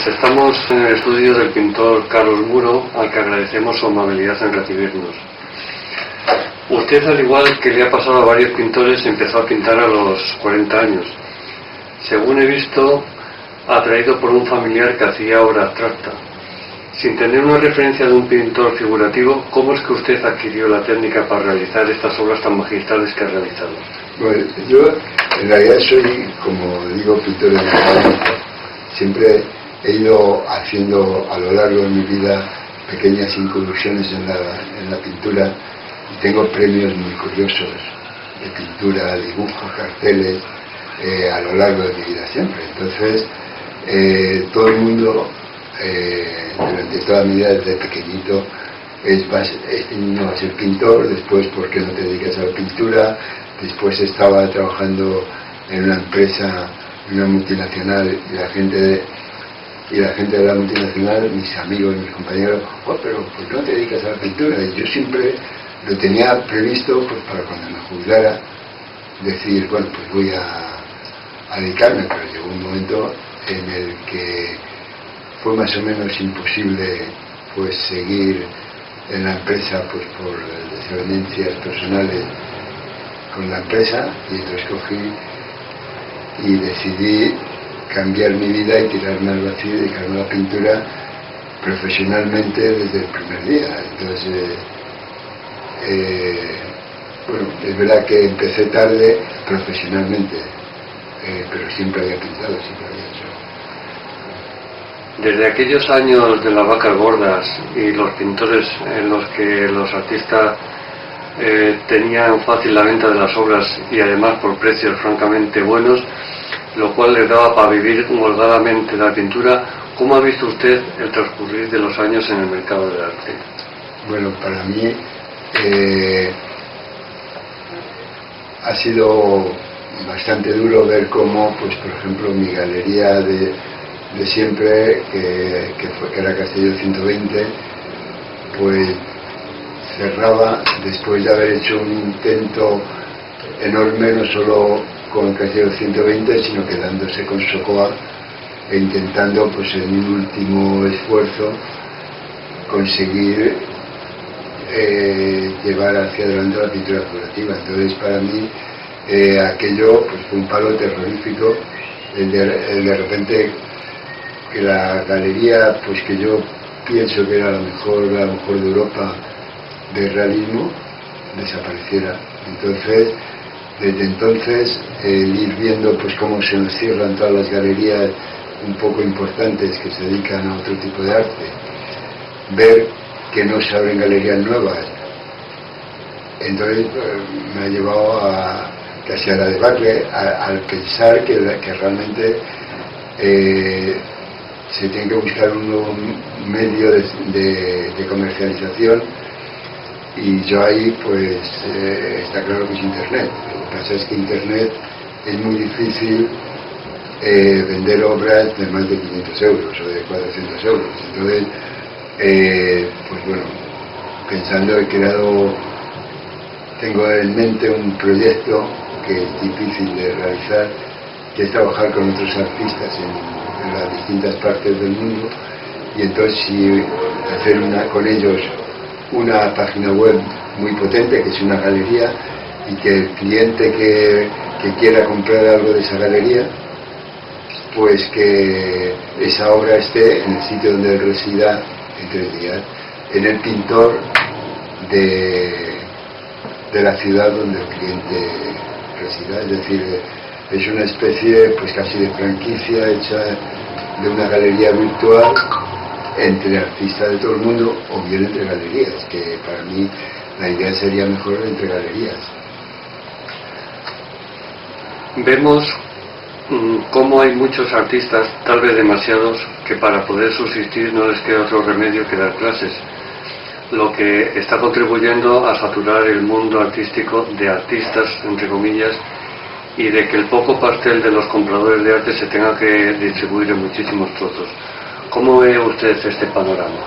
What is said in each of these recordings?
Pues estamos en el estudio del pintor Carlos Muro, al que agradecemos su amabilidad en recibirnos. Usted, al igual que le ha pasado a varios pintores, empezó a pintar a los 40 años. Según he visto, atraído por un familiar que hacía obra abstracta. Sin tener una referencia de un pintor figurativo, ¿cómo es que usted adquirió la técnica para realizar estas obras tan magistrales que ha realizado? Bueno, yo en realidad soy, como digo, pintor de naturaleza. Siempre he ido haciendo a lo largo de mi vida pequeñas incursiones en la pintura y tengo premios muy curiosos de pintura, dibujos, carteles, a lo largo de mi vida siempre. Entonces, todo el mundo, durante toda mi vida desde pequeñito, no vas a ser pintor, después ¿por qué no te dedicas a la pintura? Después estaba trabajando en una empresa, una multinacional, y la gente de la multinacional, mis amigos, mis compañeros, pero ¿por qué no te dedicas a la pintura? Y yo siempre lo tenía previsto pues para cuando me jubilara, decir, bueno, pues voy a dedicarme, pero llegó un momento en el que fue más o menos imposible pues seguir en la empresa pues por desavenencias personales con la empresa, y entonces cogí y decidí cambiar mi vida y tirarme al vacío y dedicarme a la pintura profesionalmente desde el primer día. Entonces, bueno, es verdad que empecé tarde profesionalmente, pero siempre había pintado, siempre había hecho. Desde aquellos años de las vacas gordas y los pintores en los que los artistas tenían fácil la venta de las obras y además por precios francamente buenos, lo cual les daba para vivir holgadamente de la pintura, ¿cómo ha visto usted el transcurrir de los años en el mercado del arte? Bueno, para mí ha sido bastante duro ver cómo, pues por ejemplo, mi galería de siempre, que era Castillo 120, pues cerraba después de haber hecho un intento enorme, no solo con Castillo 120, sino quedándose con Socoa e intentando, pues en un último esfuerzo, conseguir llevar hacia adelante la pintura figurativa. Entonces, para mí, aquello pues fue un palo terrorífico, el de repente que la galería, pues que yo pienso que era la mejor de Europa de realismo, desapareciera. Entonces, desde entonces, el ir viendo pues cómo se nos cierran todas las galerías un poco importantes que se dedican a otro tipo de arte, ver que no se abren galerías nuevas, entonces me ha llevado casi a la debacle, al pensar que realmente se tiene que buscar un nuevo medio de comercialización, y yo ahí pues está claro que es Internet. Lo que pasa es que Internet es muy difícil vender obras de más de 500 euros o de 400 euros. Entonces, pues bueno, pensando tengo en mente un proyecto que es difícil de realizar, que es trabajar con otros artistas en las distintas partes del mundo, y entonces hacer con ellos una página web muy potente, que es una galería, y que el cliente que quiera comprar algo de esa galería, pues que esa obra esté en el sitio donde él resida en 3 días, en el pintor de la ciudad donde el cliente resida. Es decir, es una especie pues casi de franquicia hecha de una galería virtual entre artistas de todo el mundo, o bien entre galerías, que para mí la idea sería mejor entre galerías. Vemos cómo hay muchos artistas, tal vez demasiados, que para poder subsistir no les queda otro remedio que dar clases, lo que está contribuyendo a saturar el mundo artístico de artistas, entre comillas, y de que el poco pastel de los compradores de arte se tenga que distribuir en muchísimos trozos. ¿Cómo ve usted este panorama?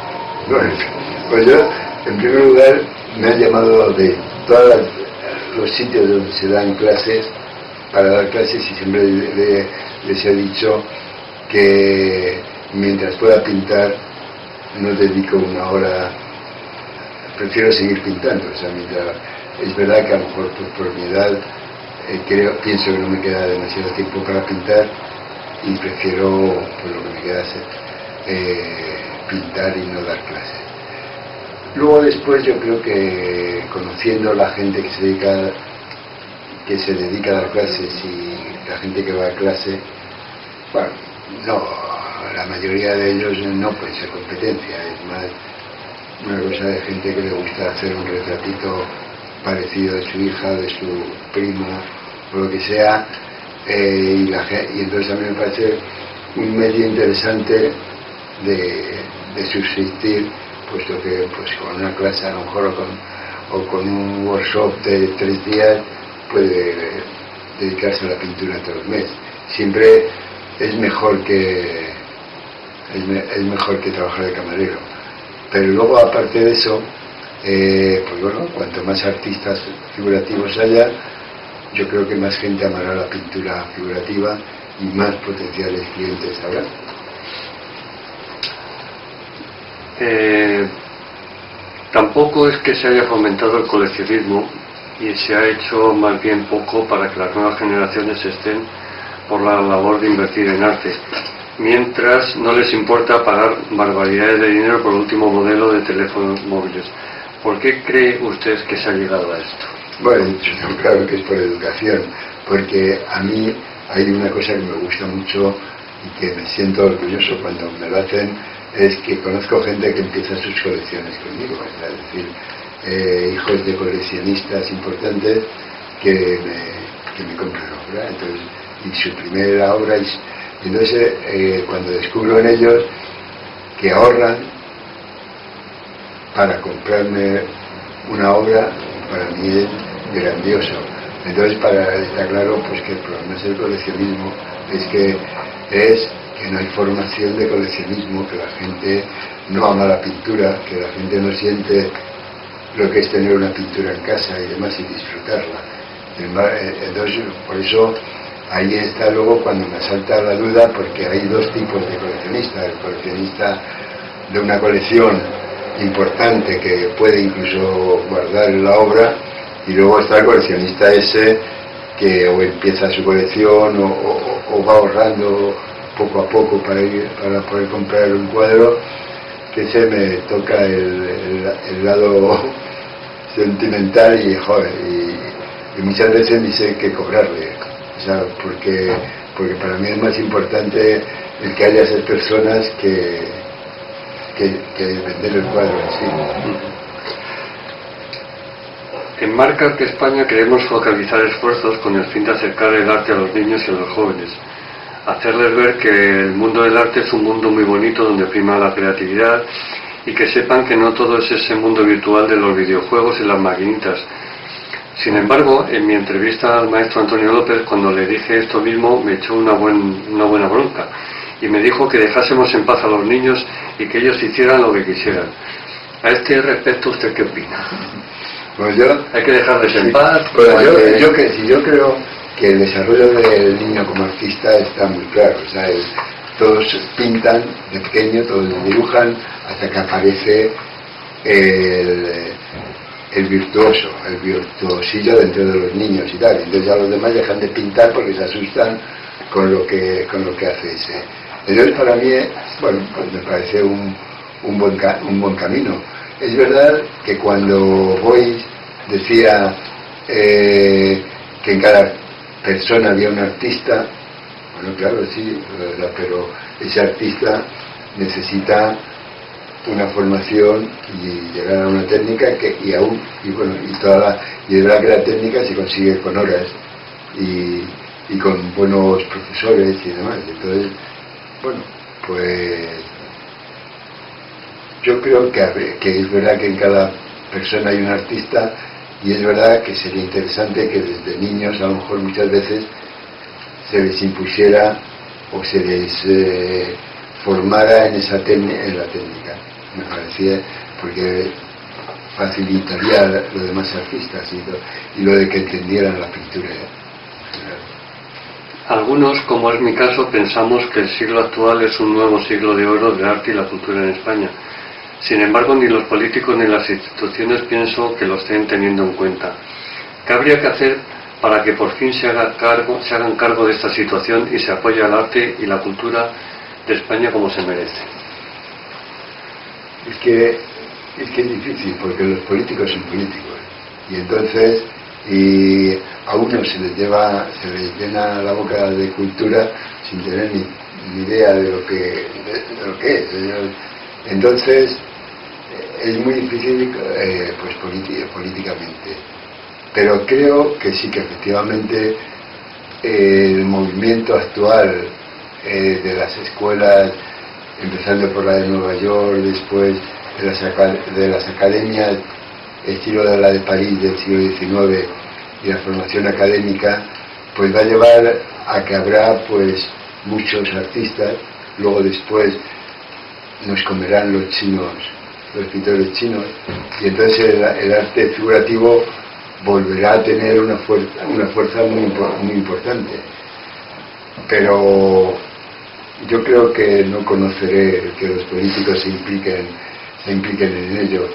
Bueno, pues yo, en primer lugar, me han llamado de todos los sitios donde se dan clases, para dar clases, y siempre les he dicho que mientras pueda pintar no dedico una hora, prefiero seguir pintando. O sea, es verdad que a lo mejor por mi edad pienso que no me queda demasiado tiempo para pintar y prefiero, por lo que me queda, pintar y no dar clases. Luego después yo creo que conociendo la gente que se dedica a dar clases y la gente que va a clase, bueno, no, la mayoría de ellos no puede ser competencia, es más una cosa de gente que le gusta hacer un retratito parecido de su hija, de su prima o lo que sea, y entonces a mí me parece un medio interesante de subsistir, puesto que pues con una clase a lo mejor o con un workshop de 3 días puede dedicarse a la pintura todo el mes. Siempre es mejor que trabajar de camarero. Pero luego, aparte de eso, pues bueno, cuanto más artistas figurativos haya, yo creo que más gente amará la pintura figurativa y más potenciales clientes habrá. Tampoco es que se haya fomentado el coleccionismo y se ha hecho más bien poco para que las nuevas generaciones estén por la labor de invertir en arte, mientras no les importa pagar barbaridades de dinero por el último modelo de teléfonos móviles. ¿Por qué cree usted que se ha llegado a esto? Bueno, yo tengo claro que es por educación, porque a mí hay una cosa que me gusta mucho y que me siento orgulloso cuando me lo hacen, es que conozco gente que empieza sus colecciones conmigo, es decir, hijos de coleccionistas importantes que me compran obra, entonces, y su primera obra, y entonces cuando descubro en ellos que ahorran para comprarme una obra, para mí es grandioso. Entonces, está claro pues que el problema es el coleccionismo, es que no hay formación de coleccionismo, que la gente no ama la pintura, que la gente no siente lo que es tener una pintura en casa y demás y disfrutarla. Entonces, por eso ahí está luego cuando me salta la duda, porque hay 2 tipos de coleccionistas: el coleccionista de una colección importante que puede incluso guardar la obra, y luego está el coleccionista ese que o empieza su colección o va ahorrando poco a poco para poder comprar un cuadro, que se me toca el lado sentimental y, joder, y muchas veces ni sé qué cobrarle, o sea, porque para mí es más importante el que haya esas personas que vender el cuadro en sí. En Marca Arte España queremos focalizar esfuerzos con el fin de acercar el arte a los niños y a los jóvenes, hacerles ver que el mundo del arte es un mundo muy bonito donde prima la creatividad, y que sepan que no todo es ese mundo virtual de los videojuegos y las maquinitas. Sin embargo, en mi entrevista al maestro Antonio López, cuando le dije esto mismo, me echó una buena bronca y me dijo que dejásemos en paz a los niños y que ellos hicieran lo que quisieran. A este respecto, ¿usted qué opina? Pues hay que dejarles en paz. Pues yo creo que el desarrollo del niño como artista está muy claro. O sea, todos pintan de pequeño, todos dibujan, hasta que aparece el virtuoso, el virtuosillo dentro de los niños y tal. Entonces ya los demás dejan de pintar porque se asustan con lo que hace ese. Entonces para mí, bueno, pues me parece un buen camino. Es verdad que cuando voy decía que en cada persona había un artista. Bueno, claro, sí, ¿verdad? Pero ese artista necesita una formación y llegar a una técnica y es verdad que la técnica se consigue con horas y con buenos profesores y demás. Entonces, bueno, pues yo creo que es verdad que en cada persona hay un artista, y es verdad que sería interesante que desde niños, a lo mejor muchas veces, se les impusiera o se les formara en la técnica. Me parecía, porque facilitaría lo de más artistas y lo de que entendieran la pintura. Algunos, como es mi caso, pensamos que el siglo actual es un nuevo siglo de oro del arte y la cultura en España. Sin embargo, ni los políticos ni las instituciones pienso que lo estén teniendo en cuenta. ¿Qué habría que hacer para que por fin se hagan cargo de esta situación y se apoye al arte y la cultura de España como se merece? Es que es difícil, porque los políticos son políticos. Y entonces, a uno se les llena la boca de cultura sin tener ni idea de lo que es. Entonces, es muy difícil pues políticamente. Pero creo que sí, que efectivamente el movimiento actual de las escuelas, empezando por la de Nueva York, después de las academias, estilo de la de París del siglo XIX, y la formación académica, pues va a llevar a que habrá pues muchos artistas. Luego después nos comerán los chinos, los pintores chinos, y entonces el arte figurativo volverá a tener una fuerza muy importante. Pero yo creo que no conoceré que los políticos se impliquen en ello.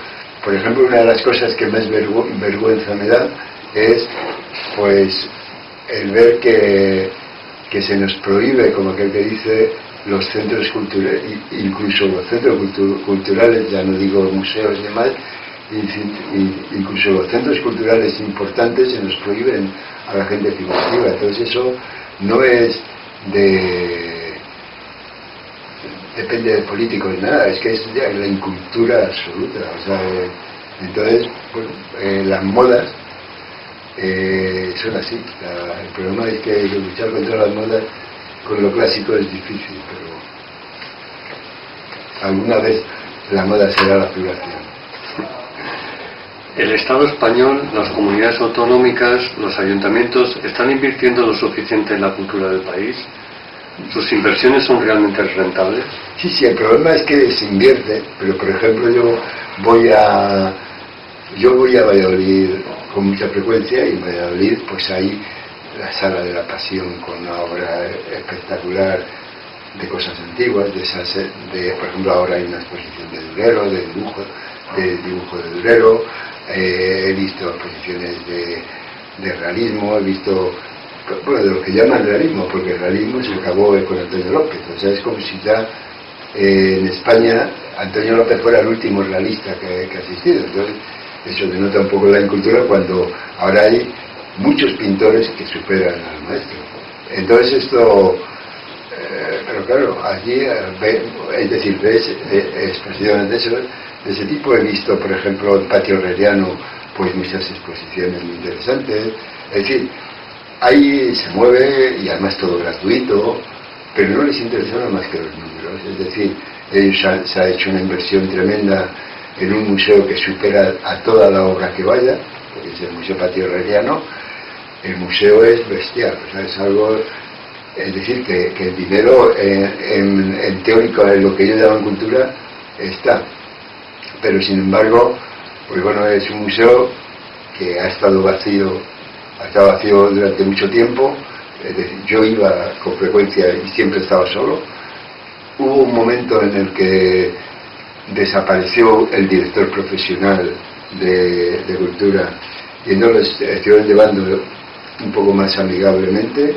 Por ejemplo, una de las cosas que más vergüenza me da es pues el ver que se nos prohíbe, como aquel que dice, los centros culturales, incluso los centros culturales, ya no digo museos y demás, incluso los centros culturales importantes se nos prohíben a la gente figurativa. Entonces eso no es depende de políticos ni nada, es que es ya la incultura absoluta. O sea, entonces bueno, las modas son así. El problema es que luchar contra las modas con lo clásico es difícil, pero alguna vez la moda será la figuración. ¿El Estado español, las comunidades autonómicas, los ayuntamientos están invirtiendo lo suficiente en la cultura del país? ¿Sus inversiones son realmente rentables? Sí, el problema es que se invierte, pero por ejemplo yo voy a Valladolid con mucha frecuencia, y en Valladolid pues hay la Sala de la Pasión con una obra espectacular de cosas antiguas, por ejemplo ahora hay una exposición de Durero, de dibujo de Durero, he visto exposiciones de realismo, he visto, bueno, de lo que llaman realismo, porque el realismo se acabó con Antonio López. O sea, es como si ya en España Antonio López fuera el último realista que ha existido. Entonces eso denota un poco la incultura, cuando ahora hay muchos pintores que superan al maestro. Entonces esto, pero claro, allí, es decir, ves exposiciones de ese tipo. He visto, por ejemplo, en Patio Herreriano, pues muchas exposiciones muy interesantes. Es decir, ahí se mueve, y además todo gratuito, pero no les interesa nada más que los números. Es decir, se ha hecho una inversión tremenda en un museo que supera a toda la obra que vaya, porque es el Museo Patio Herreriano. El museo es bestial, o sea, es algo, es decir, que el dinero en teórico, en lo que ellos llaman cultura, está. Pero sin embargo, pues bueno, es un museo que ha estado vacío durante mucho tiempo. Es decir, yo iba con frecuencia y siempre estaba solo. Hubo un momento en el que desapareció el director profesional de cultura, y entonces estuvieron llevando un poco más amigablemente,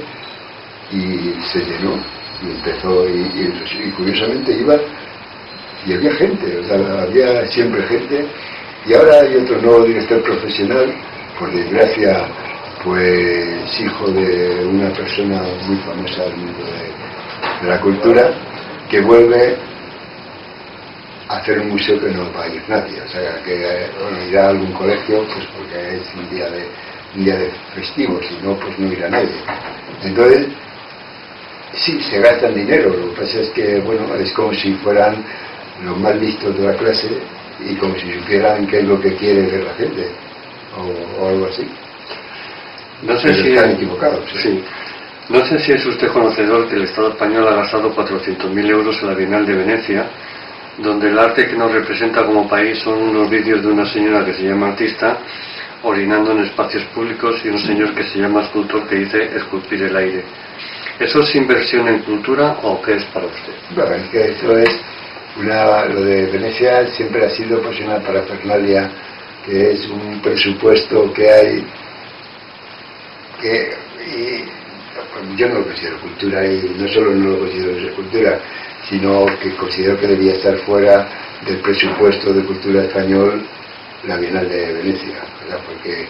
y se llenó, y empezó, y curiosamente iba, y había gente, o sea, había siempre gente. Y ahora hay otro nuevo director profesional, por desgracia, pues hijo de una persona muy famosa del mundo de la cultura, que vuelve a hacer un museo que no va a ir nadie. O sea, que bueno, irá a algún colegio, pues porque es un día de festivo, si no, pues no irá nadie. Entonces, sí, se gastan dinero. Lo que pasa es que, bueno, es como si fueran los más listos de la clase, y como si supieran qué es lo que quiere ver la gente, o algo así. No sé si están equivocados. Sí. No sé si es usted conocedor que el Estado español ha gastado 400.000 euros en la Bienal de Venecia, donde el arte que nos representa como país son unos vídeos de una señora que se llama Artista, orinando en espacios públicos y un señor que se llama escultor que dice esculpir el aire. ¿Eso es inversión en cultura o qué es para usted? Bueno, es que eso es lo de Venecia siempre ha sido pues una parafernalia, que es un presupuesto que hay y yo no lo considero cultura, y no solo no lo considero cultura, sino que considero que debía estar fuera del presupuesto de cultura español la Bienal de Venecia, ¿verdad? Porque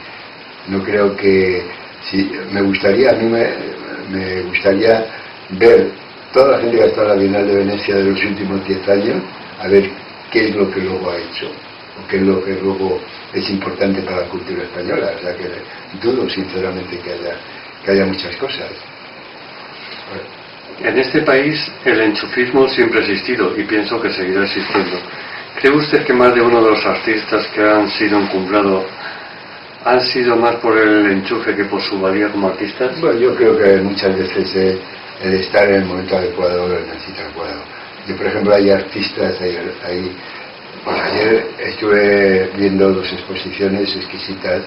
no creo que a mí me gustaría ver toda la gente que ha estado en la Bienal de Venecia de los últimos 10 años, a ver qué es lo que luego ha hecho, o qué es lo que luego es importante para la cultura española. O sea que dudo sinceramente que haya muchas cosas. En este país el enchufismo siempre ha existido y pienso que seguirá existiendo. ¿Cree usted que más de uno de los artistas que han sido encumbrados han sido más por el enchufe que por su valía como artistas? Bueno, yo creo que muchas veces el estar en el momento adecuado, en el sitio adecuado. Yo, por ejemplo, hay artistas, pues ayer estuve viendo 2 exposiciones exquisitas,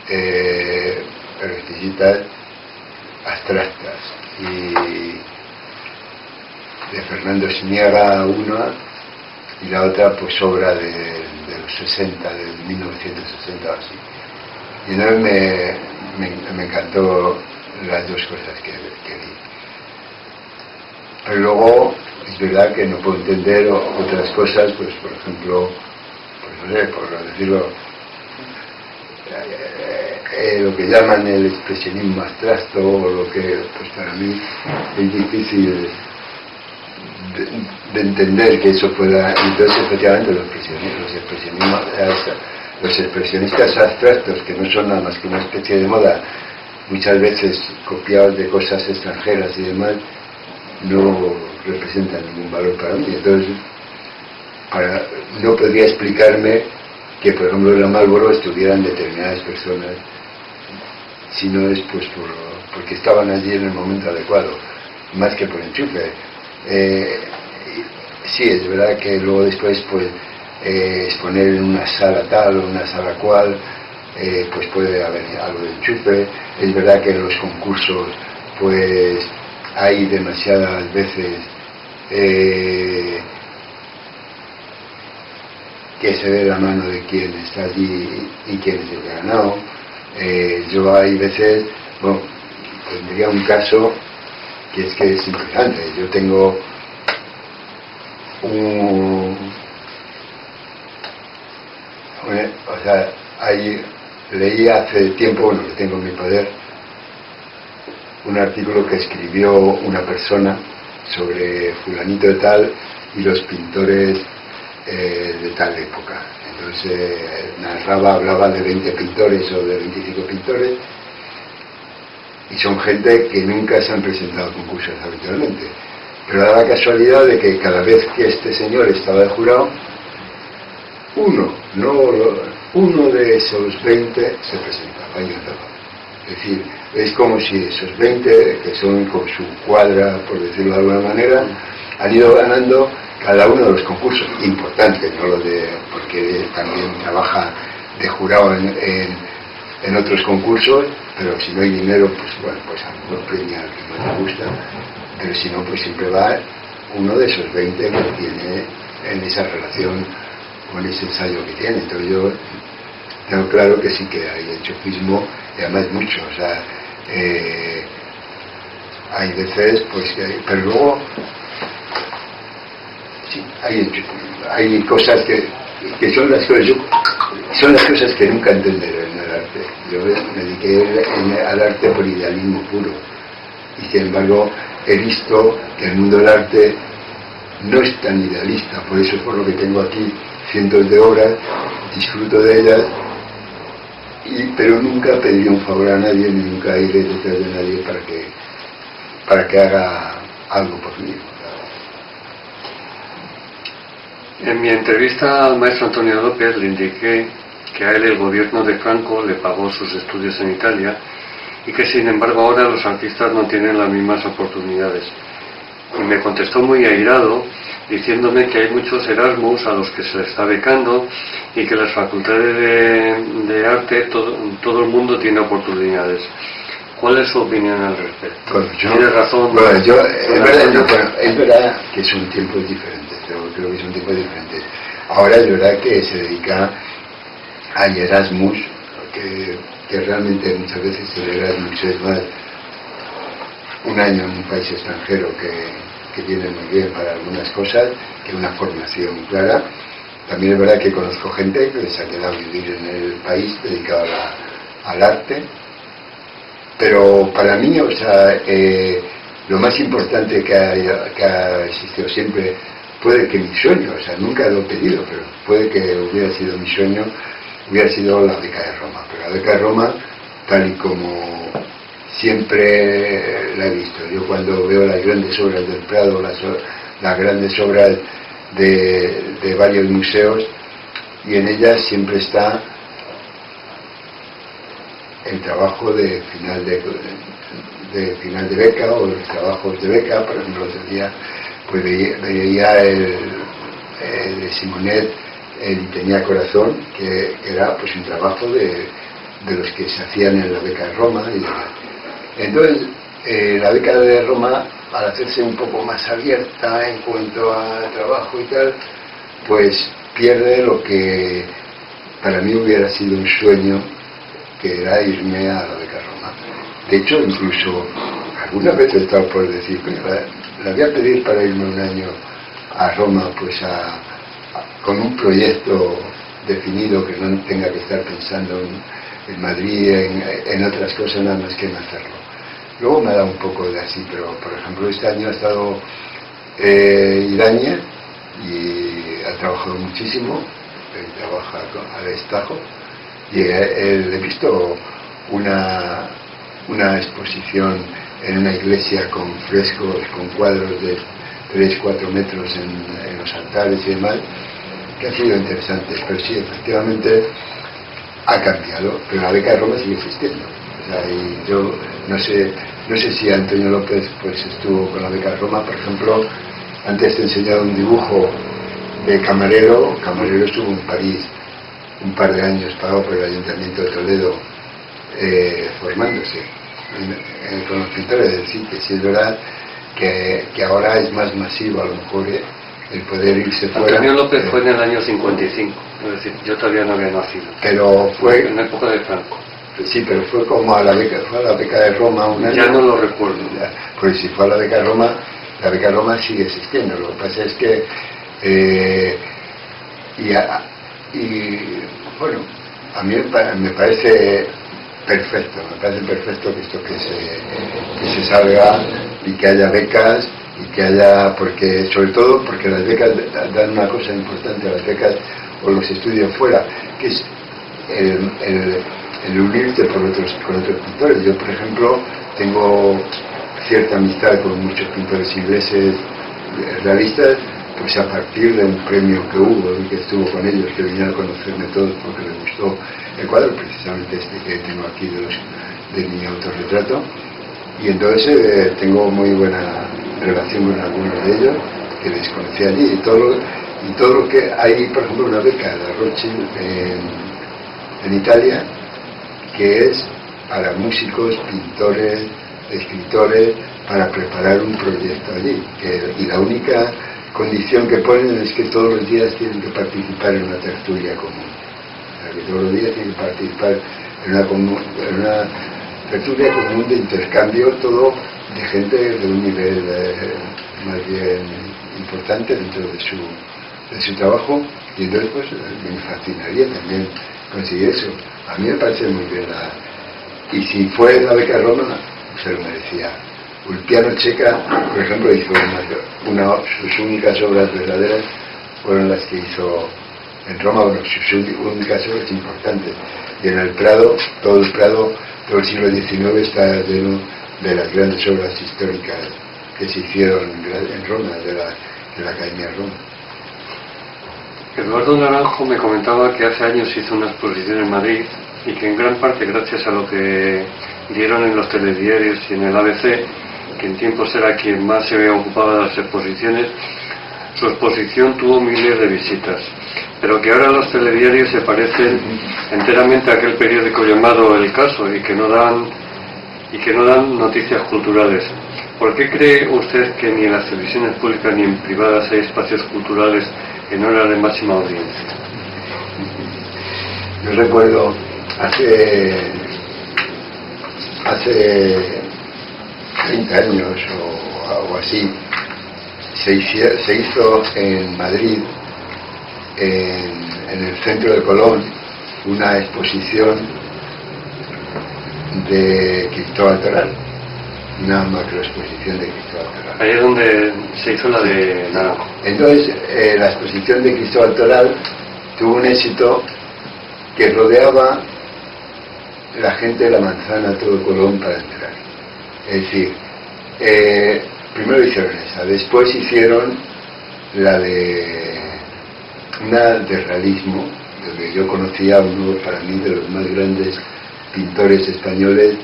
pero exquisitas, abstractas, y de Fernando Siniega una, y la otra pues obra de los 60, de 1960 o así. Y entonces me encantó las 2 cosas que vi. Pero luego es verdad que no puedo entender otras cosas, pues por ejemplo, pues no sé, por decirlo, lo que llaman el expresionismo abstracto, o lo que pues para mí es difícil de entender que eso pueda. Entonces efectivamente los expresionistas abstractos, que no son nada más que una especie de moda, muchas veces copiados de cosas extranjeras y demás, no representan ningún valor para mí. Entonces no podría explicarme que por ejemplo en la Marlboro estuvieran determinadas personas, si no es pues porque estaban allí en el momento adecuado, más que por enchufe. Sí, es verdad que luego después pues exponer en una sala tal o una sala cual, pues puede haber algo de enchufe. Es verdad que en los concursos pues hay demasiadas veces que se ve la mano de quien está allí y quién es el que ha ganado. Yo hay veces, bueno, tendría un caso que es interesante. Yo tengo leí hace tiempo, bueno, lo tengo en mi poder, un artículo que escribió una persona sobre fulanito de tal y los pintores de tal época. Entonces hablaba de 20 pintores o de 25 pintores, y son gente que nunca se han presentado a concursos habitualmente, pero da la casualidad de que cada vez que este señor estaba de jurado, uno de esos 20 se presentaba y ganaba. Es decir, es como si esos 20, que son con su cuadra, por decirlo de alguna manera, han ido ganando cada uno de los concursos importantes, no lo de, porque también trabaja de jurado en otros concursos, pero si no hay dinero, pues bueno, pues a lo mejor premia al que más le gusta, pero si no, pues siempre va uno de esos 20 que tiene en esa relación con ese ensayo que tiene. Entonces yo tengo claro que sí que hay enchufismo, y además mucho, o sea, hay veces, pues, pero luego sí, hay cosas que son las cosas que nunca entenderé en el arte. Yo me dediqué al arte por idealismo puro, y sin embargo he visto que el mundo del arte no es tan idealista. Por eso es por lo que tengo aquí cientos de obras, disfruto de ellas, pero nunca pediría un favor a nadie, ni nunca iré detrás de nadie para que haga algo por mí. En mi entrevista al maestro Antonio López le indiqué que a él el gobierno de Franco le pagó sus estudios en Italia y que sin embargo ahora los artistas no tienen las mismas oportunidades. Y me contestó muy airado diciéndome que hay muchos Erasmus a los que se les está becando y que las facultades de arte, todo el mundo tiene oportunidades. ¿Cuál es su opinión al respecto? Bueno, ¿Tiene razón? Bueno, es verdad que son tiempos diferentes, yo creo que son tiempos diferentes. Ahora es verdad que se dedica al Erasmus, que realmente muchas veces el Erasmus es más un año en un país extranjero que viene muy bien para algunas cosas, que una formación clara. También es verdad que conozco gente que se ha quedado a vivir en el país dedicado al arte. Pero para mí, o sea, lo más importante que ha existido siempre, puede que mi sueño, o sea, nunca lo he pedido, pero puede que hubiera sido mi sueño, hubiera sido la beca de Roma. Pero la beca de Roma, tal y como siempre la he visto, yo cuando veo las grandes obras del Prado, las grandes obras de varios museos, y en ellas siempre está el trabajo de final de beca o los trabajos de beca. Por ejemplo, otro día pues veía el de Simonet, el Tenía Corazón, que era pues un trabajo de los que se hacían en la beca de Roma y demás. Entonces la beca de Roma, al hacerse un poco más abierta en cuanto a trabajo y tal, pues pierde lo que para mí hubiera sido un sueño, que era irme a la beca Roma. De hecho, incluso alguna vez he estado por decir, la voy a pedir para irme un año a Roma, pues con un proyecto definido, que no tenga que estar pensando en Madrid, en otras cosas nada más que en hacerlo. Luego me ha dado un poco de así, pero por ejemplo este año ha estado Irañez y ha trabajado muchísimo, él trabaja al Estajo, y he visto una exposición en una iglesia con frescos, con cuadros de 3-4 metros en los altares y demás, que ha sido interesante. Pero sí, efectivamente ha cambiado, pero la beca de Roma sigue existiendo. O sea, y yo no sé si Antonio López pues estuvo con la beca de Roma. Por ejemplo, antes te he enseñado un dibujo de Camarero estuvo en París un par de años, pagado por el Ayuntamiento de Toledo, formándose con los pintores. Sí, que sí es verdad que ahora es más masivo a lo mejor el poder irse fuera. Antonio López fue en el año 55, es decir, yo todavía no había nacido. Pero fue en la época de Franco. Sí, pero fue como fue a la beca de Roma un año. Ya no lo recuerdo. Pues si fue a la beca de Roma, la beca de Roma sigue existiendo. Lo que pasa es que bueno, a mí me parece perfecto, que esto que se salga y que haya becas y que haya, porque sobre todo porque las becas dan una cosa importante a las becas o los estudios fuera, que es el unirte con otros pintores. Yo, por ejemplo, tengo cierta amistad con muchos pintores ingleses realistas, pues a partir de un premio que hubo y que estuvo con ellos, que vinieron a conocerme todos porque les gustó el cuadro, precisamente este que tengo aquí de mi autorretrato. Y entonces tengo muy buena relación con algunos de ellos que les conocí allí, y todo lo que hay, por ejemplo, una beca de Rothschild en Italia, que es para músicos, pintores, escritores, para preparar un proyecto allí, y la única condición que ponen es que todos los días tienen que participar en una tertulia común. O sea, que todos los días tienen que participar en una tertulia común de intercambio, todo de gente de un nivel más bien importante dentro de su trabajo, y entonces pues me fascinaría también conseguir eso. A mí me parece muy bien y si fue la beca Roma, se lo merecía. Ulpiano Checa, por ejemplo, hizo sus únicas obras verdaderas fueron las que hizo en Roma, sus únicas obras importantes. Y en el Prado, todo el siglo XIX está lleno de las grandes obras históricas que se hicieron en Roma, de la Academia de Roma. Eduardo Naranjo me comentaba que hace años hizo una exposición en Madrid y que en gran parte gracias a lo que dieron en los telediarios y en el ABC, que en tiempos era quien más se ocupaba de las exposiciones, Su exposición tuvo miles de visitas, pero que ahora los telediarios se parecen enteramente a aquel periódico llamado El Caso y que no dan noticias culturales. ¿Por qué cree usted que ni en las televisiones públicas ni en privadas hay espacios culturales en hora de máxima audiencia? Yo recuerdo hace 30 años o algo así, se hizo en Madrid, en el centro de Colón, una exposición de Cristóbal Toral, una macroexposición de Cristóbal Toral. Ahí es donde se hizo la de Naranjo. Entonces, la exposición de Cristóbal Toral tuvo un éxito que rodeaba la gente de la manzana, todo Colón, para entrar. Es decir, primero hicieron esa, después hicieron la de una de realismo, donde yo conocía a uno, para mí, de los más grandes pintores españoles,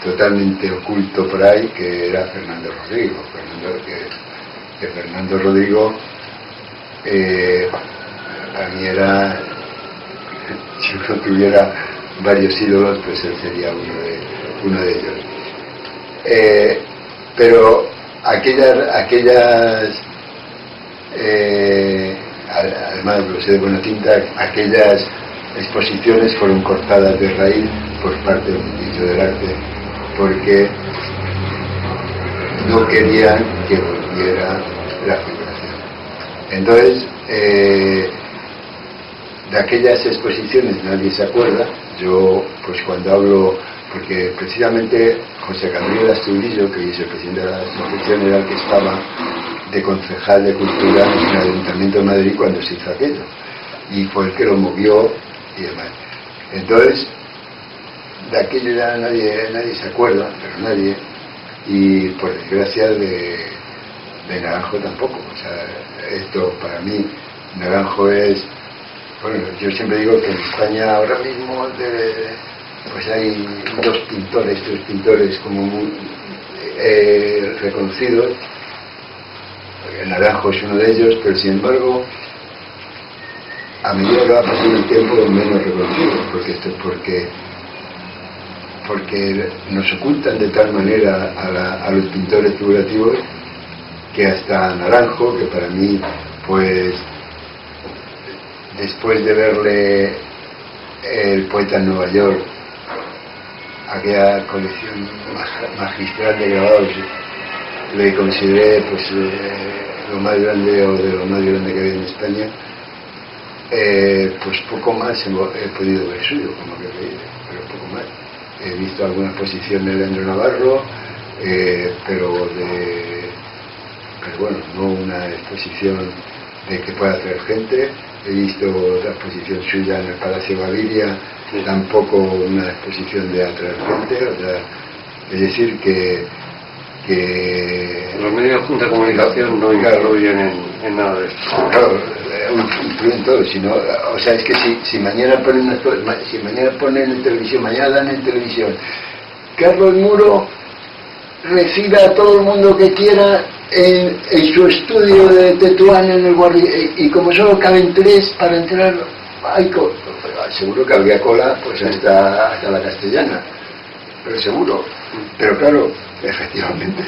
totalmente oculto por ahí, que era Fernando Rodrigo. Fernando Rodrigo para mí era, si uno tuviera varios ídolos, pues él sería uno de ellos. Pero aquellas además lo sé de buena tinta, aquellas exposiciones fueron cortadas de raíz por parte del Ministerio del Arte, porque no querían que volviera la figuración. Entonces, de aquellas exposiciones nadie se acuerda. Yo, pues cuando hablo, porque precisamente José Gabriel Astudillo, que es el presidente de la asociación, era el que estaba de concejal de Cultura en el Ayuntamiento de Madrid cuando se hizo aquello, y fue el que lo movió y demás. Entonces, de aquello ya nadie se acuerda, pero nadie, y por desgracia de Naranjo tampoco. O sea, esto para mí, Naranjo es, bueno, yo siempre digo que en España ahora mismo pues hay tres pintores como muy reconocidos. El Naranjo es uno de ellos, pero sin embargo, a medida que va pasando el tiempo, menos reconocidos, porque nos ocultan de tal manera a los pintores figurativos, que hasta Naranjo, que para mí, pues, después de verle El poeta en Nueva York, aquella colección magistral de grabados, le consideré pues lo más grande o de lo más grande que había en España. Pues poco más he podido ver suyo, como que pero poco más. He visto alguna exposición de Leandro Navarro, pero bueno, no una exposición de que pueda traer gente. He visto otra exposición suya en el Palacio Gaviria, tampoco una exposición de atraer gente. O sea, es decir que los medios de comunicación no influyen en nada de esto. Claro, influyen todo. O sea, es que si mañana ponen en televisión, mañana dan en televisión, Carlos Muro recibe a todo el mundo que quiera en su estudio de Tetuán en el Guardia, y como solo caben 3 para entrar, seguro que habría cola pues hasta la Castellana, pero seguro. Pero claro, efectivamente,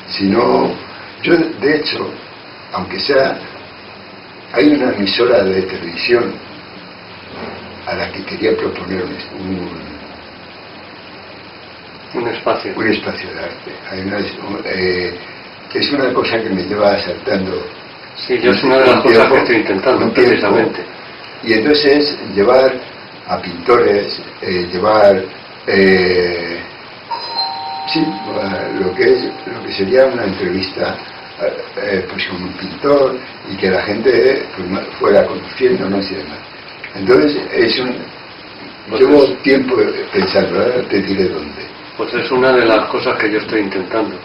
si no, yo de hecho, aunque sea, hay una emisora de televisión a la que quería proponer un espacio de arte. Es una cosa que me lleva asaltando. Sí, yo es una de las cosas que estoy intentando, precisamente. Y entonces llevar a pintores, llevar lo que sería una entrevista pues con un pintor, y que la gente pues fuera conociéndonos y demás. Entonces llevo tiempo pensando, ahora te diré dónde. Pues es una de las cosas que yo estoy intentando.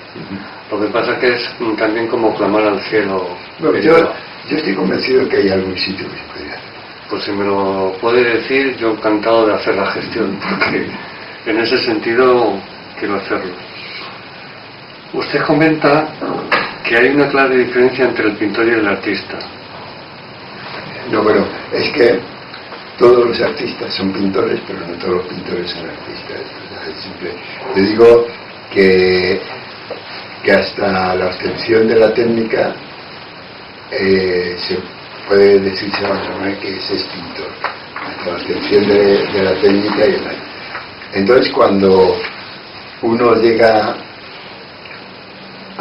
Lo que pasa que es también como clamar al cielo. Bueno, yo estoy convencido que hay algún sitio que se puede hacer. Pues si me lo puede decir, yo encantado de hacer la gestión, porque en ese sentido quiero hacerlo. Usted comenta que hay una clara diferencia entre el pintor y el artista. No, bueno, es que todos los artistas son pintores, pero no todos los pintores son artistas. O sea, yo digo que hasta la obtención de la técnica se puede decirse que ese es pintor, hasta la obtención de la técnica y demás. Entonces, cuando uno llega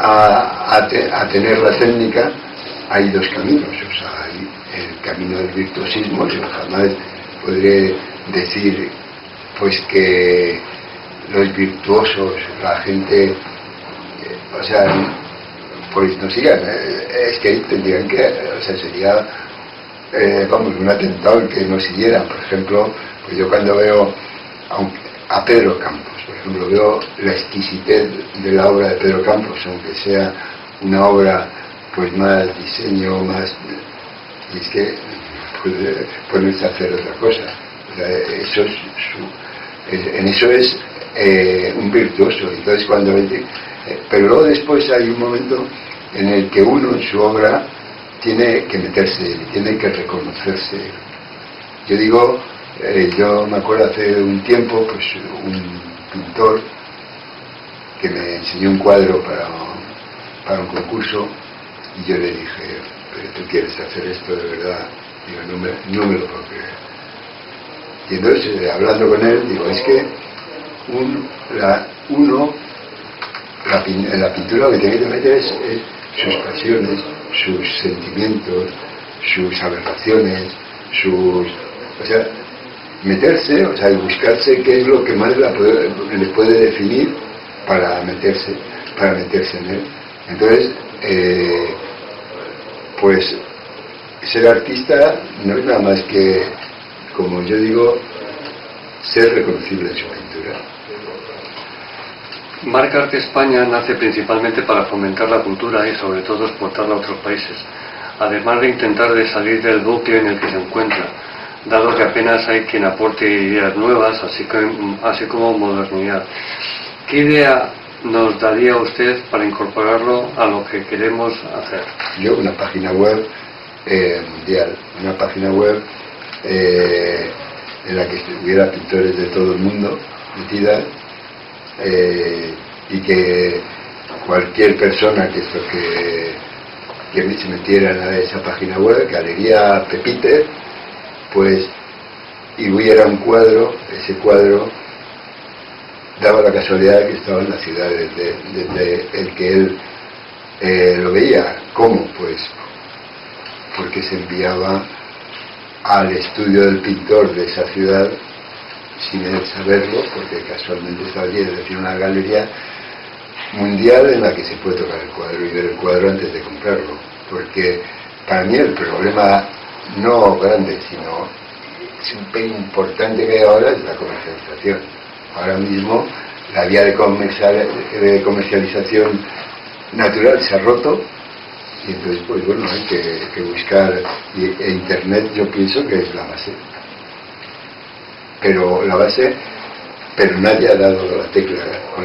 a tener la técnica, hay dos caminos. O sea, hay el camino del virtuosismo. Yo jamás podré decir pues que los virtuosos, la gente, o sea, pues no sigan, es que tendrían que, o sea, sería vamos, un atentado el que no siguieran. Por ejemplo, pues yo cuando veo a Pedro Campos, por ejemplo, veo la exquisitez de la obra de Pedro Campos, aunque sea una obra pues más diseño, más, y es que puede ponerse a hacer otra cosa. O sea, eso en eso es un virtuoso. Entonces cuando pero luego después hay un momento en el que uno en su obra tiene que meterse, tiene que reconocerse. Yo digo, yo me acuerdo hace un tiempo, pues un pintor que me enseñó un cuadro para un concurso, y yo le dije, pero tú quieres hacer esto de verdad. Digo, no me lo puedo creer. Y entonces, hablando con él, digo, es que la pintura lo que tiene que meter es sus pasiones, sus sentimientos, sus aberraciones, o sea, meterse, o sea, y buscarse qué es lo que más le puede definir para meterse en él. Entonces, pues ser artista no es nada más que, como yo digo, ser reconocible en su pintura. Marca Arte España nace principalmente para fomentar la cultura y sobre todo exportarla a otros países, además de intentar de salir del bucle en el que se encuentra, dado que apenas hay quien aporte ideas nuevas, así como modernidad. ¿Qué idea nos daría usted para incorporarlo a lo que queremos hacer? Yo, una página web mundial, una página web en la que estuviera pintores de todo el mundo metidas, y que cualquier persona que se metiera en esa página web, Galería Pepiter, pues, y hubiera un cuadro, ese cuadro daba la casualidad de que estaba en la ciudad desde el que él lo veía. ¿Cómo? Pues porque se enviaba al estudio del pintor de esa ciudad sin él saberlo, porque casualmente estaba allí, es decir, una galería mundial en la que se puede tocar el cuadro y ver el cuadro antes de comprarlo. Porque para mí el problema no grande, sino súper importante que hay ahora es la comercialización. Ahora mismo la vía de comercialización natural se ha roto, y entonces pues bueno, hay que buscar, e internet yo pienso que es la base. Pero nadie ha dado con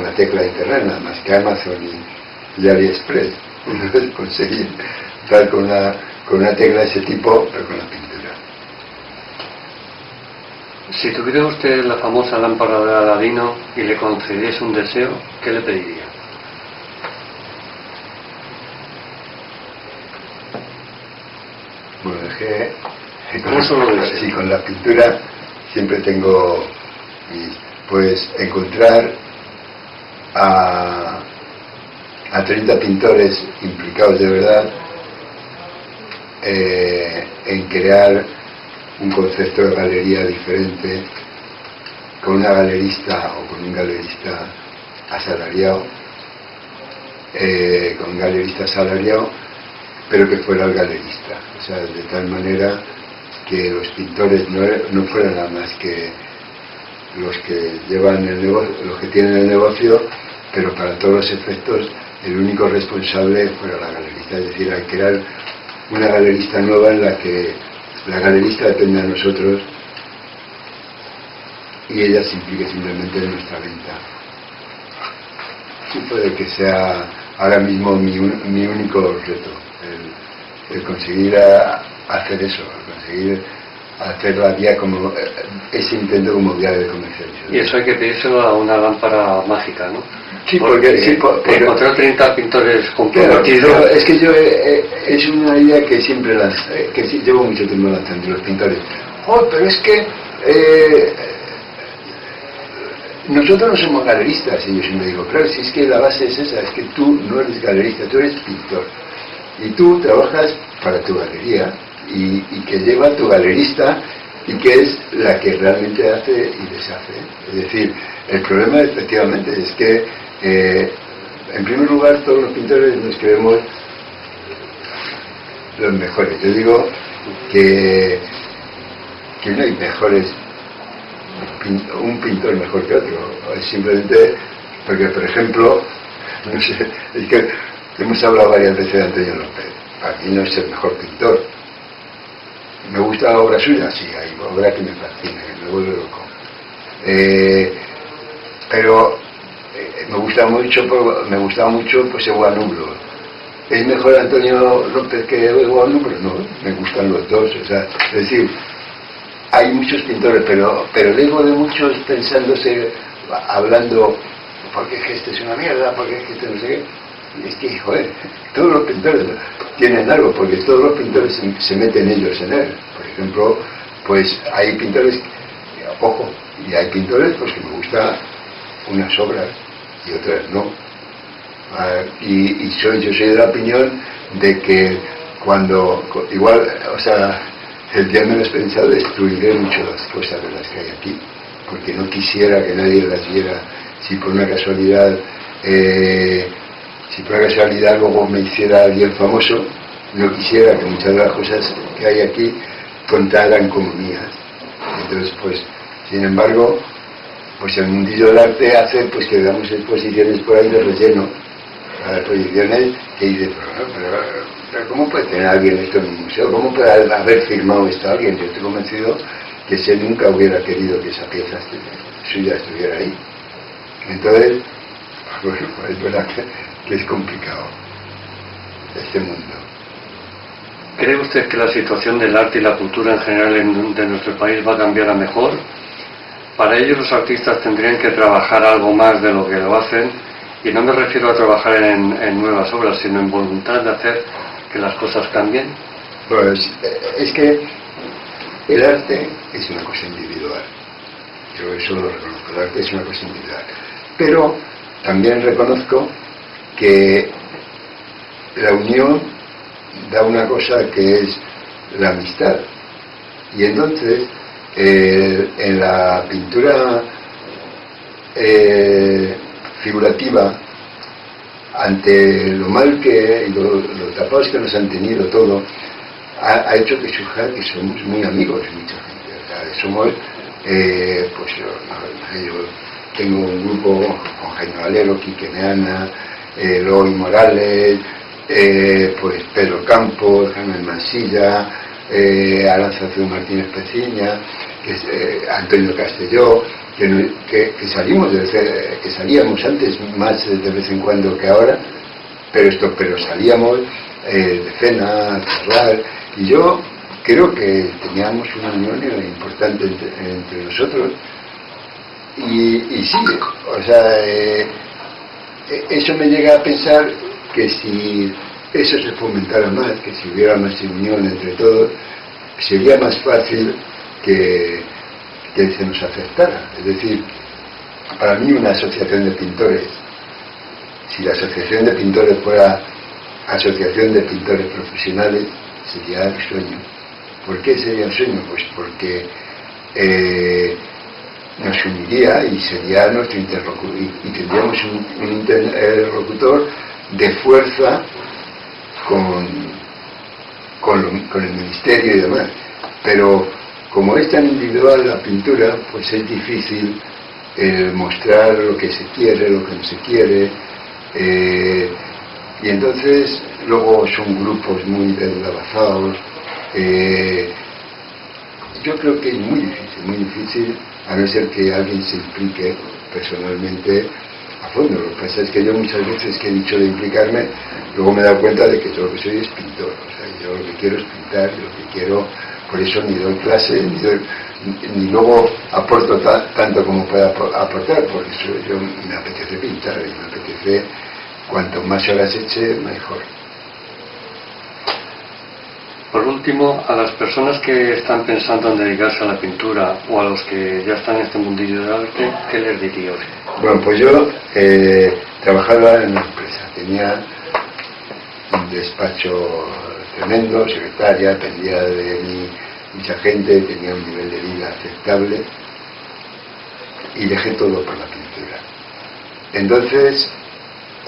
la tecla de internet, nada más que Amazon y AliExpress. Entonces conseguir dar con una tecla de ese tipo, pero con la pintura. Si tuviera usted la famosa lámpara de Aladino y le concediese un deseo, ¿qué le pediría? Bueno, es que con la pintura siempre tengo pues encontrar a 30 pintores implicados de verdad en crear un concepto de galería diferente, con una galerista o con un galerista asalariado, pero que fuera el galerista, o sea, de tal manera que los pintores no fueran nada más que los que llevan el negocio, los que tienen el negocio, pero para todos los efectos el único responsable fuera la galerista. Es decir, hay que crear una galerista nueva en la que la galerista depende de nosotros y ella se implique simplemente en nuestra venta. Sí, puede que sea ahora mismo mi único reto, el conseguir hacer eso, el conseguir hacer la vía como ese intento como vía de comercialización. Y eso hay que pedírselo a una lámpara mágica, ¿no? Sí, porque encontrar 30 pintores comprometidos. Claro, es que yo es una idea que siempre llevo mucho tiempo lanzando los pintores. Pero es que nosotros no somos galeristas, y yo siempre digo, claro, si es que la base es esa, es que tú no eres galerista, tú eres pintor. Y tú trabajas para tu galería y que lleva tu galerista y que es la que realmente hace y deshace. Es decir, el problema efectivamente es que en primer lugar todos los pintores nos creemos los mejores. Yo digo que no hay mejores, un pintor mejor que otro, es simplemente porque, por ejemplo, no sé, es que hemos hablado varias veces de Antonio López. Para mí no es el mejor pintor. ¿Me gusta la obra suya? Sí, hay obra que me fascina, que me vuelve loco. Pero me gustaba mucho pues Eguanublo. ¿Es mejor Antonio López que Eguanublo? No, me gustan los dos. O sea, es decir, hay muchos pintores, pero el ego de muchos pensándose, hablando, porque es que este es una mierda, porque es que este no sé qué. Y es que, joder, todos los pintores tienen algo, porque todos los pintores se meten ellos en él. Por ejemplo, pues hay pintores, ojo, y hay pintores pues que me gustan unas obras y otras no. Yo soy de la opinión de que igual, o sea, el día menos pensado destruiré muchas cosas de las que hay aquí, porque no quisiera que nadie las viera. Si por una casualidad luego me hiciera alguien famoso, no quisiera que muchas de las cosas que hay aquí contaran como mías. Entonces, pues, sin embargo, pues el mundillo del arte hace pues que damos exposiciones por ahí de relleno, exposiciones que dice, pero ¿cómo puede tener alguien esto en un museo? ¿Cómo puede haber firmado esto a alguien? Yo estoy convencido que si él nunca hubiera querido que esa pieza suya estuviera ahí. Entonces, bueno, es verdad que es complicado este mundo. ¿Cree usted que la situación del arte y la cultura en general de nuestro país va a cambiar a mejor? Para ello los artistas tendrían que trabajar algo más de lo que lo hacen, y no me refiero a trabajar en nuevas obras, sino en voluntad de hacer que las cosas cambien. Pues es que el arte es una cosa individual. Yo eso lo reconozco, el arte es una cosa individual. Pero también reconozco que la unión da una cosa que es la amistad. Y entonces, en la pintura figurativa, ante lo mal y los tapados que nos han tenido todo, ha hecho que surja que somos muy amigos de mucha gente. O sea, somos, pues yo tengo un grupo con Jaime Valero, Quique Meana, Eloy Morales, pues Pedro Campos, Jaime Mansilla, Aranzazu Martínez Peciña, Antonio Castelló, que salíamos antes más de vez en cuando que ahora, pero salíamos de cena, charlar, y yo creo que teníamos una unión importante entre nosotros, y sí, o sea, eso me llega a pensar que si eso se fomentara más, que si hubiera más unión entre todos, sería más fácil que se nos aceptara. Es decir, para mí una asociación de pintores, si la asociación de pintores fuera asociación de pintores profesionales, sería el sueño. ¿Por qué sería el sueño? Pues porque nos uniría y sería nuestro interlocutor, y tendríamos un interlocutor de fuerza con el ministerio y demás. Pero como es tan individual la pintura, pues es difícil mostrar lo que se quiere, lo que no se quiere, y entonces luego son grupos muy deslavazados. Yo creo que es muy difícil, a no ser que alguien se implique personalmente a fondo. Lo que pasa es que yo muchas veces que he dicho de implicarme, luego me he dado cuenta de que todo lo que soy es pintor. O sea, yo lo que quiero es pintar, lo que quiero, por eso ni doy clase, ni luego aporto tanto como pueda aportar, por eso yo me apetece pintar y me apetece, cuanto más horas eche, mejor. Por último, a las personas que están pensando en dedicarse a la pintura o a los que ya están en este mundillo del arte, ¿qué les diría usted? Bueno, pues yo trabajaba en una empresa, tenía un despacho tremendo, secretaria, dependía de mí mucha gente, tenía un nivel de vida aceptable y dejé todo por la pintura. Entonces,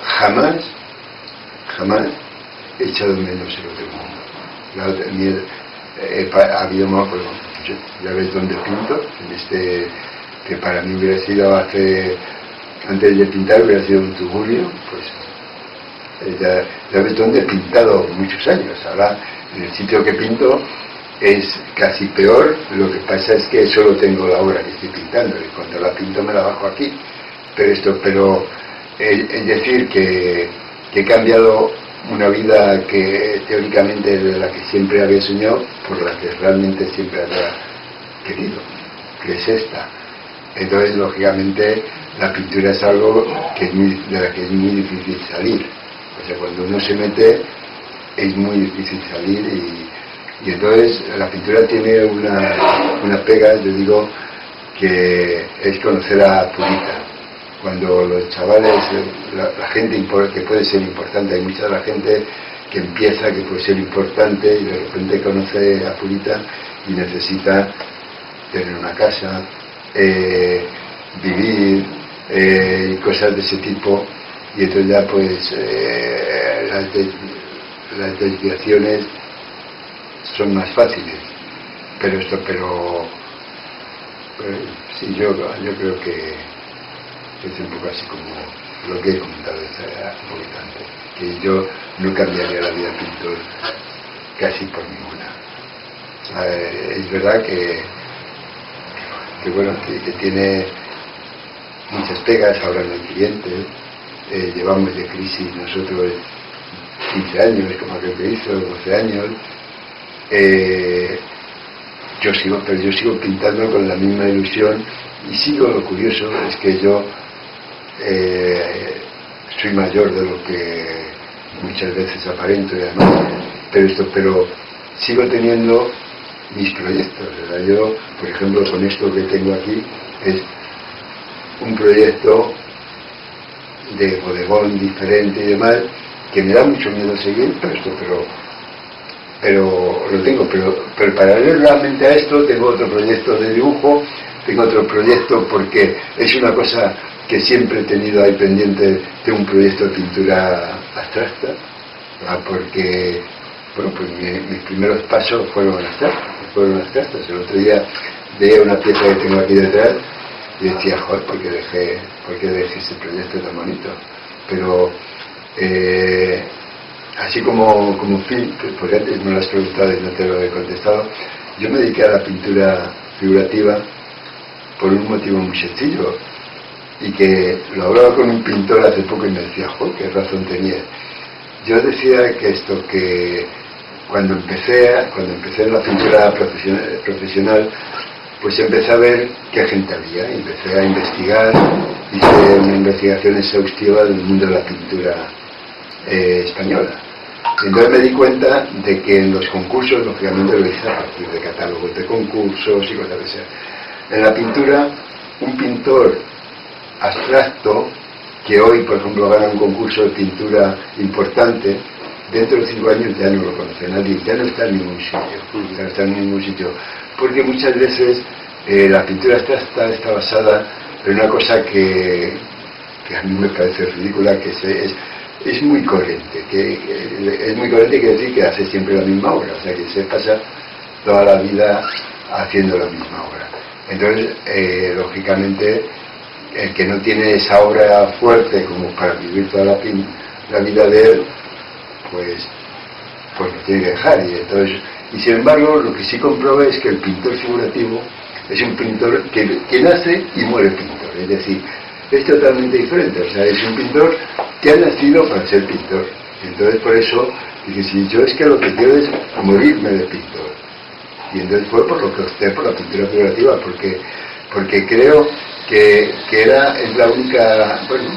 jamás he echado menos el otro mundo. Había más, pues, ya ves dónde pinto, en este que para mí hubiera sido antes de pintar hubiera sido un tugurio, pues ya ves dónde he pintado muchos años. Ahora en el sitio que pinto es casi peor, lo que pasa es que solo tengo la obra que estoy pintando y cuando la pinto me la bajo aquí. Pero es decir que he cambiado una vida que teóricamente de la que siempre había soñado por la que realmente siempre había querido, que es esta. Entonces, lógicamente, la pintura es algo de la que es muy difícil salir. O sea, cuando uno se mete es muy difícil salir y entonces la pintura tiene una pega, yo digo, que es conocer a Purita. Cuando los chavales, la gente que puede ser importante, hay mucha de la gente que empieza, que puede ser importante y de repente conoce a Purita y necesita tener una casa, vivir, y cosas de ese tipo, y entonces ya pues las desviaciones son más fáciles, pero sí, yo creo que es un poco así como lo que he comentado un poquito antes, que yo no cambiaría la vida de pintor casi por ninguna. Es verdad que bueno, que tiene muchas pegas ahora en el cliente, llevamos de crisis nosotros 15 años, como aquel que hizo, 12 años, yo sigo pintando con la misma ilusión y sigo, lo curioso es que yo soy mayor de lo que muchas veces aparento y además, pero sigo teniendo mis proyectos. ¿Verdad? Yo, por ejemplo, con esto que tengo aquí, es un proyecto de bodegón diferente y demás, que me da mucho miedo seguir, pero lo tengo, pero paralelamente a esto tengo otro proyecto de dibujo, tengo otro proyecto porque es una cosa que siempre he tenido ahí pendiente de un proyecto de pintura abstracta, ¿verdad? Porque bueno, pues mis primeros pasos fueron abstractos. El otro día veía una pieza que tengo aquí detrás y decía, joder, ¿por qué dejé ese proyecto tan bonito? Pero así como fin, porque antes me lo has preguntado y no te lo he contestado, yo me dediqué a la pintura figurativa por un motivo muy sencillo, y que lo hablaba con un pintor hace poco y me decía, joder, qué razón tenía. Yo decía que cuando empecé en la pintura profesional, pues empecé a ver qué gente había, y empecé a investigar, hice una investigación exhaustiva del mundo de la pintura española. Entonces me di cuenta de que en los concursos, lógicamente lo hice a partir de catálogos de concursos y cosas así. En la pintura, un pintor abstracto que hoy, por ejemplo, gana un concurso de pintura importante, dentro de 5 años ya no lo conoce nadie, ya no está en ningún sitio, porque muchas veces la pintura abstracta está basada en una cosa que a mí me parece ridícula, que es muy coherente, es muy coherente, quiere decir que hace siempre la misma obra, o sea que se pasa toda la vida haciendo la misma obra. Entonces, lógicamente, el que no tiene esa obra fuerte como para vivir toda la vida de él, pues lo tiene que dejar. Y sin embargo, lo que sí comprobé es que el pintor figurativo es un pintor que nace y muere pintor. Es decir, es totalmente diferente. O sea, es un pintor que ha nacido para ser pintor. Entonces, por eso, dije, si yo es que lo que quiero es morirme de pintor. Y entonces fue por lo que opté por la pintura figurativa, porque creo que es la única, bueno,